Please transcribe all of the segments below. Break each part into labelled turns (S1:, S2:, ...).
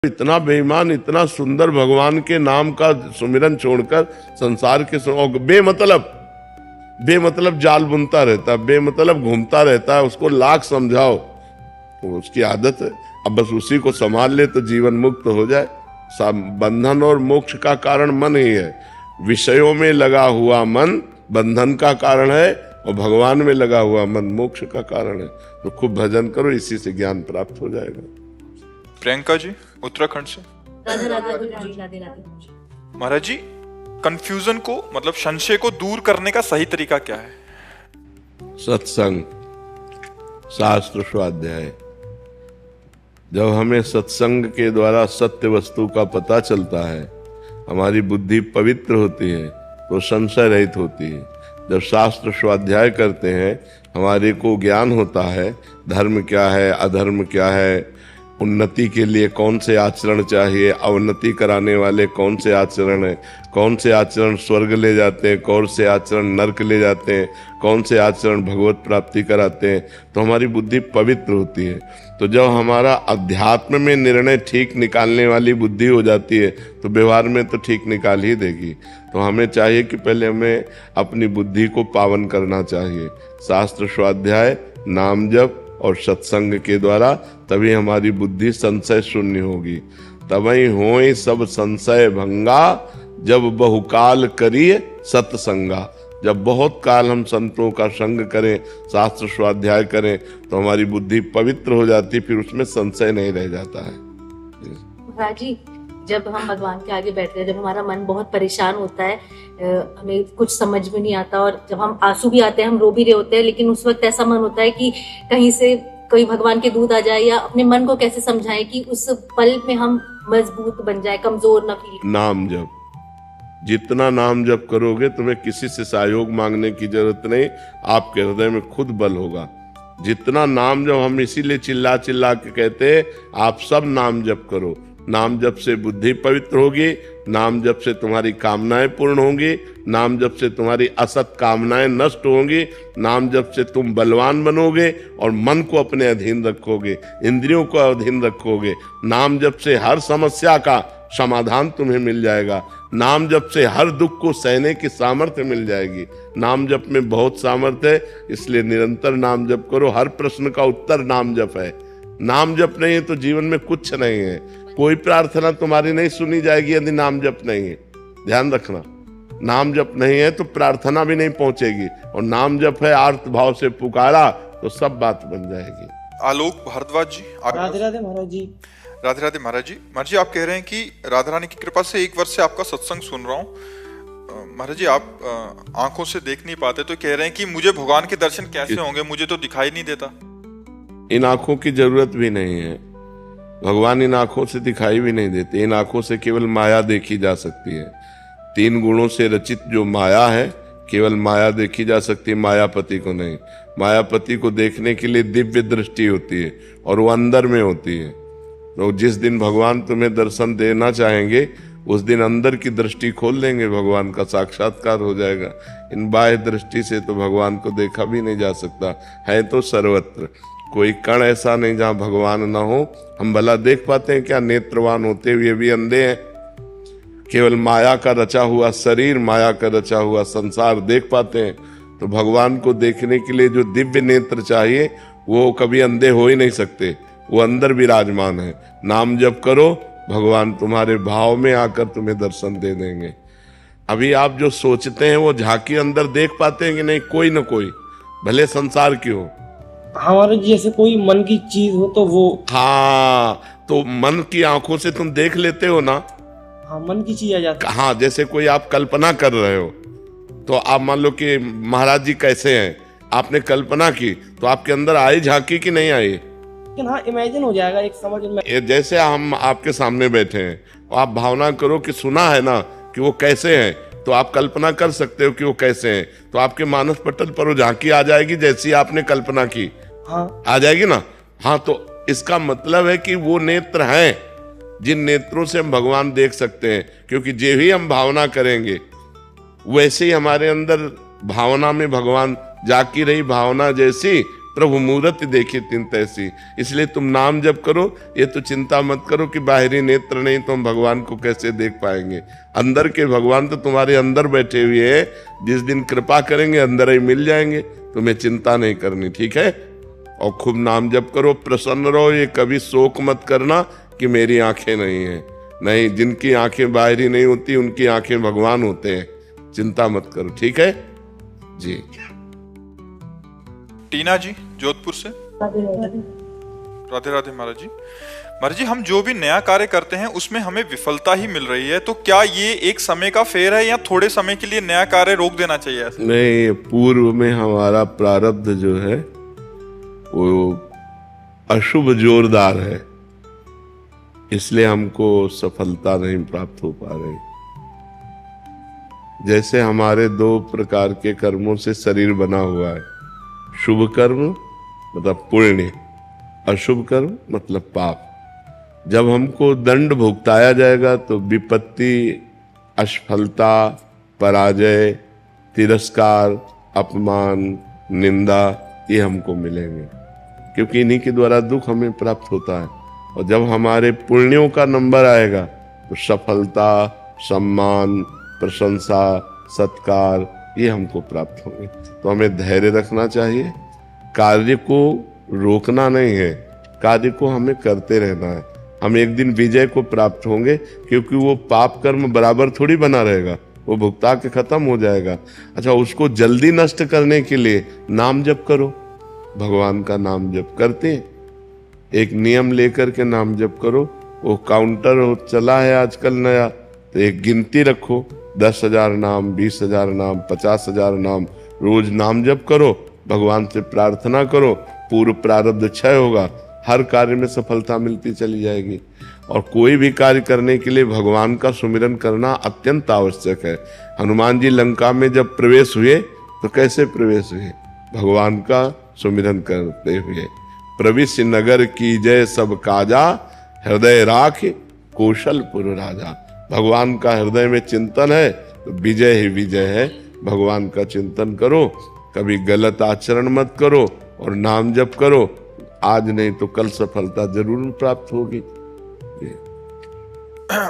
S1: इतना बेईमान, इतना सुंदर भगवान के नाम का सुमिरन छोड़कर संसार के बेमतलब जाल बुनता रहता है, बेमतलब घूमता रहता है। उसको लाख समझाओ, वो उसकी आदत है। अब बस उसी को संभाल ले तो जीवन मुक्त हो जाए। बंधन और मोक्ष का कारण मन ही है। विषयों में लगा हुआ मन बंधन का कारण है और भगवान में लगा हुआ मन मोक्ष का कारण है। तो खूब भजन करो, इसी से ज्ञान प्राप्त हो जाएगा।
S2: प्रियंका जी उत्तराखंड से।
S3: राधे राधे गुरुजी, राधे राधे।
S2: महाराज जी, कंफ्यूजन को मतलब संशय को दूर करने का सही तरीका क्या है?
S1: सत्संग, शास्त्र स्वाध्याय। जब हमें सत्संग के द्वारा सत्य वस्तु का पता चलता है, हमारी बुद्धि पवित्र होती है तो संशय रहित होती है। जब शास्त्र स्वाध्याय करते हैं, हमारे को ज्ञान होता है धर्म क्या है, अधर्म क्या है, उन्नति के लिए कौन से आचरण चाहिए, अवनति कराने वाले कौन से आचरण है, कौन से आचरण स्वर्ग ले जाते हैं, कौन से आचरण नरक ले जाते हैं, कौन से आचरण भगवत प्राप्ति कराते हैं, तो हमारी बुद्धि पवित्र होती है। तो जब हमारा अध्यात्म में निर्णय ठीक निकालने वाली बुद्धि हो जाती है तो व्यवहार में तो ठीक निकाल ही देगी। तो हमें चाहिए कि पहले हमें अपनी बुद्धि को पावन करना चाहिए। शास्त्र स्वाध्याय, नाम जप और सत्संग के द्वारा तभी हमारी बुद्धि संशय शून्य होगी। तभी होए सब संशय भंगा, जब बहुकाल करिए सत्संगा। जब बहुत काल हम संतों का संग करें, शास्त्र स्वाध्याय करें, तो हमारी बुद्धि पवित्र हो जाती, फिर उसमें संशय नहीं रह जाता है।
S3: राजी, जब हम भगवान के आगे बैठते हैं, जब हमारा मन बहुत परेशान होता है, हमें कुछ समझ में नहीं आता और जब हम आंसू भी आते हैं, हम रो भी रहे होते हैं, लेकिन उस वक्त ऐसा मन होता है कि कहीं से कोई भगवान के दूत आ जाए, या अपने मन को कैसे समझाएं कि उस पल में हम मजबूत बन जाए, कमजोर न फील।
S1: नाम जप, जितना नाम जप करोगे तुम्हें किसी से सहयोग मांगने की जरूरत नहीं, आपके हृदय में खुद बल होगा। जितना नाम जप, हम इसीलिए चिल्ला चिल्ला के कहते हैं आप सब नाम जप करो। नाम जप से बुद्धि पवित्र होगी, नाम जप से तुम्हारी कामनाएं पूर्ण होंगी, नाम जप से तुम्हारी असत कामनाएं नष्ट होंगी, नाम जप से तुम बलवान बनोगे और मन को अपने अधीन रखोगे, इंद्रियों को अधीन रखोगे। नाम जप से हर समस्या का समाधान तुम्हें मिल जाएगा। नाम जप से हर दुख को सहने की सामर्थ्य मिल जाएगी। नाम जप में बहुत सामर्थ्य है, इसलिए निरंतर नाम जप करो। हर प्रश्न का उत्तर नाम जप है। नाम जप नहीं है तो जीवन में कुछ नहीं है। कोई प्रार्थना तुम्हारी नहीं सुनी जाएगी यदि नाम जप नहीं है। ध्यान रखना, नाम जप नहीं है तो प्रार्थना भी नहीं पहुंचेगी, और नाम जप है आर्त भाव से पुकारा तो सब बात बन जाएगी।
S2: आलोक भारद्वाज जी।
S4: राधे राधे महाराज जी।
S2: राधे राधे महाराज जी। महाराज जी, आप कह रहे हैं कि राधा रानी की कृपा से 1 वर्ष से आपका सत्संग सुन रहा हूँ। महाराज जी, आप आंखों से देख नहीं पाते तो कह रहे हैं कि मुझे भगवान के दर्शन कैसे होंगे, मुझे तो दिखाई नहीं देता।
S1: इन आंखों की जरूरत भी नहीं है। भगवान इन आंखों से दिखाई भी नहीं देते। इन आंखों से केवल माया देखी जा सकती है। 3 गुणों से रचित जो माया है, केवल माया देखी जा सकती है, मायापति को नहीं। मायापति को देखने के लिए दिव्य दृष्टि होती है और वो अंदर में होती है। तो जिस दिन भगवान तुम्हें दर्शन देना चाहेंगे, उस दिन अंदर की दृष्टि खोल देंगे, भगवान का साक्षात्कार हो जाएगा। इन बाह्य दृष्टि से तो भगवान को देखा भी नहीं जा सकता है। तो सर्वत्र कोई कण ऐसा नहीं जहां भगवान ना हो। हम भला देख पाते हैं क्या? नेत्रवान होते हुए भी अंधे हैं। केवल माया का रचा हुआ शरीर, माया का रचा हुआ संसार देख पाते हैं। तो भगवान को देखने के लिए जो दिव्य नेत्र चाहिए, वो कभी अंधे हो ही नहीं सकते, वो अंदर विराजमान है। नाम जप करो, भगवान तुम्हारे भाव में आकर तुम्हें दर्शन दे देंगे। अभी आप जो सोचते हैं वो झांकी अंदर देख पाते हैं कि नहीं? कोई न कोई, भले संसार की हो।
S4: हमारे जैसे कोई मन की चीज हो तो वो,
S1: हाँ, तो मन की आंखों से तुम देख लेते हो ना।
S4: हाँ, मन की चीज आ जाती है।
S1: हाँ, जैसे कोई आप कल्पना कर रहे हो, तो आप मान लो कि महाराज जी कैसे हैं, आपने कल्पना की, तो आपके अंदर आई झांकी कि नहीं आई?
S4: लेकिन हाँ, इमेजिन हो जाएगा, एक समझ में।
S1: जैसे हम आपके सामने बैठे हैं, आप भावना करो कि सुना है ना कि वो कैसे हैं, तो आप कल्पना कर सकते हो कि वो कैसे हैं। तो आपके मानस पटल पर वो झांकी आ जाएगी जैसी आपने कल्पना की।
S4: हाँ,
S1: आ जाएगी ना। हाँ, तो इसका मतलब है कि वो नेत्र हैं जिन नेत्रों से हम भगवान देख सकते हैं। क्योंकि जो ही हम भावना करेंगे, वैसे ही हमारे अंदर भावना में भगवान जाकी रही, भावना जैसी प्रभु मूर्ति देखी तिन तैसी। इसलिए तुम नाम जप करो, ये तो चिंता मत करो कि बाहरी नेत्र नहीं तो हम भगवान को कैसे देख पाएंगे। अंदर के भगवान तो तुम्हारे अंदर बैठे हुए हैं, जिस दिन कृपा करेंगे अंदर ही मिल जाएंगे, तुम्हें चिंता नहीं करनी, ठीक है। और खूब नाम जप करो, प्रसन्न रहो, ये कभी शोक मत करना कि मेरी आंखें नहीं है, नहीं, जिनकी आंखें बाहरी नहीं होती उनकी आंखें भगवान होते हैं, चिंता मत करो, ठीक है जी।
S2: टीना जी जोधपुर से। राधे राधे महाराज जी। महाराज जी, हम जो भी नया कार्य करते हैं उसमें हमें विफलता ही मिल रही है, तो क्या ये एक समय का फेर है या थोड़े समय के लिए नया कार्य रोक देना चाहिए ऐसे?
S1: नहीं, पूर्व में हमारा प्रारब्ध जो है वो अशुभ जोरदार है, इसलिए हमको सफलता नहीं प्राप्त हो पा रही। जैसे हमारे दो प्रकार के कर्मों से शरीर बना हुआ है, शुभ कर्म मतलब पुण्य, अशुभ कर्म मतलब पाप। जब हमको दंड भुगताया जाएगा तो विपत्ति, असफलता, पराजय, तिरस्कार, अपमान, निंदा ये हमको मिलेंगे, क्योंकि इन्हीं के द्वारा दुख हमें प्राप्त होता है। और जब हमारे पुण्यों का नंबर आएगा तो सफलता, सम्मान, प्रशंसा, सत्कार ये हमको प्राप्त होंगे। तो हमें धैर्य रखना चाहिए, कार्य को रोकना नहीं है, कार्य को हमें करते रहना है। हम एक दिन विजय को प्राप्त होंगे, क्योंकि वो पाप कर्म बराबर थोड़ी बना रहेगा, वो भुगता के खत्म हो जाएगा। अच्छा, उसको जल्दी नष्ट करने के लिए नाम जप करो, भगवान का नाम जप करते हैं, एक नियम लेकर के नाम जप करो। वो काउंटर चला है आजकल नया, तो एक गिनती रखो, 10,000 नाम, 20,000 नाम, 50,000 नाम, रोज नाम जप करो, भगवान से प्रार्थना करो, पूर्व प्रारब्ध क्षय होगा, हर कार्य में सफलता मिलती चली जाएगी। और कोई भी कार्य करने के लिए भगवान का सुमिरन करना अत्यंत आवश्यक है। हनुमान जी लंका में जब प्रवेश हुए तो कैसे प्रवेश हुए? भगवान का सुमिरन करते हुए। प्रविश नगर की जय सब काजा, हृदय राख कौशलपुर राजा। भगवान का हृदय में चिंतन है तो विजय ही विजय है। भगवान का चिंतन करो, कभी गलत आचरण मत करो और नाम जप करो, आज नहीं तो कल सफलता जरूर प्राप्त होगी।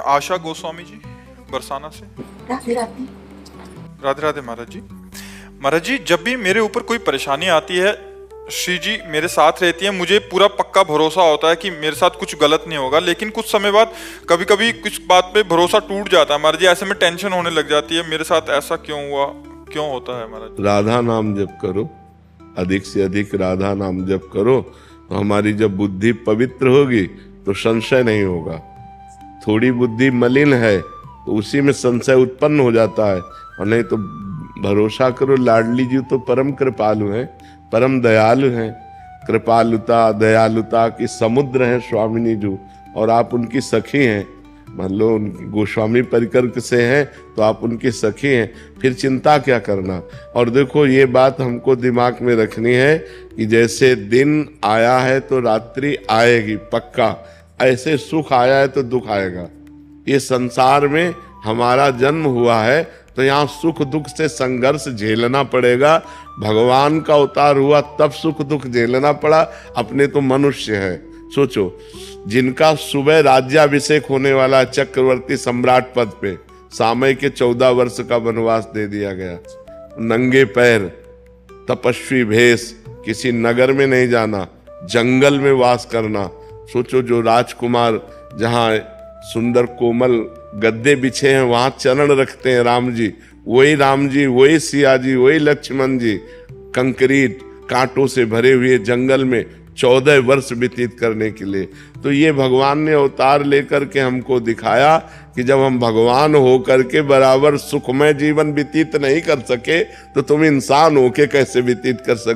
S2: आशा गोस्वामी जी बरसाना से। राधे राधे महाराज जी। महाराज जी, जब भी मेरे ऊपर कोई परेशानी आती है, श्री जी मेरे साथ रहती है, मुझे पूरा पक्का भरोसा होता है कि मेरे साथ कुछ गलत नहीं होगा, लेकिन कुछ समय बाद कभी कभी कुछ बात पे भरोसा टूट जाता है महाराज जी। ऐसे में टेंशन होने लग जाती है, मेरे साथ ऐसा क्यों हुआ, क्यों होता है महाराज?
S1: राधा नाम जप करो, अधिक से अधिक राधा नाम जप करो, तो हमारी जब बुद्धि पवित्र होगी तो संशय नहीं होगा। थोड़ी बुद्धि मलिन है तो उसी में संशय उत्पन्न हो जाता है, और नहीं तो भरोसा करो, लाडली जी तो परम कृपालु हैं, परम दयालु हैं। कृपालुता दयालुता की समुद्र हैं स्वामिनी जी, और आप उनकी सखी हैं। मान लो उनकी गोस्वामी परिकर से हैं तो आप उनकी सखी हैं, फिर चिंता क्या करना। और देखो, ये बात हमको दिमाग में रखनी है कि जैसे दिन आया है तो रात्रि आएगी पक्का, ऐसे सुख आया है तो दुख आएगा। ये संसार में हमारा जन्म हुआ है तो यहाँ सुख दुख से संघर्ष झेलना पड़ेगा। भगवान का अवतार हुआ तब सुख दुख झेलना पड़ा, अपने तो मनुष्य है। सोचो, जिनका सुबह राज्याभिषेक होने वाला चक्रवर्ती सम्राट पद पे, सामय के 14 वर्ष का वनवास दे दिया गया, नंगे पैर, तपस्वी भेष, किसी नगर में नहीं जाना, जंगल में वास करना। सोचो, जो राजकुमार जहाँ सुंदर कोमल गद्दे बिछे हैं वहां चरण रखते हैं राम जी, वही सिया जी, वही लक्ष्मण जी, कंक्रीट कांटों से भरे हुए जंगल में 14 वर्ष व्यतीत करने के लिए। तो ये भगवान ने अवतार लेकर के हमको दिखाया कि जब हम भगवान होकर के बराबर सुखमय जीवन व्यतीत नहीं कर सके तो तुम इंसान होके कैसे व्यतीत कर सकते।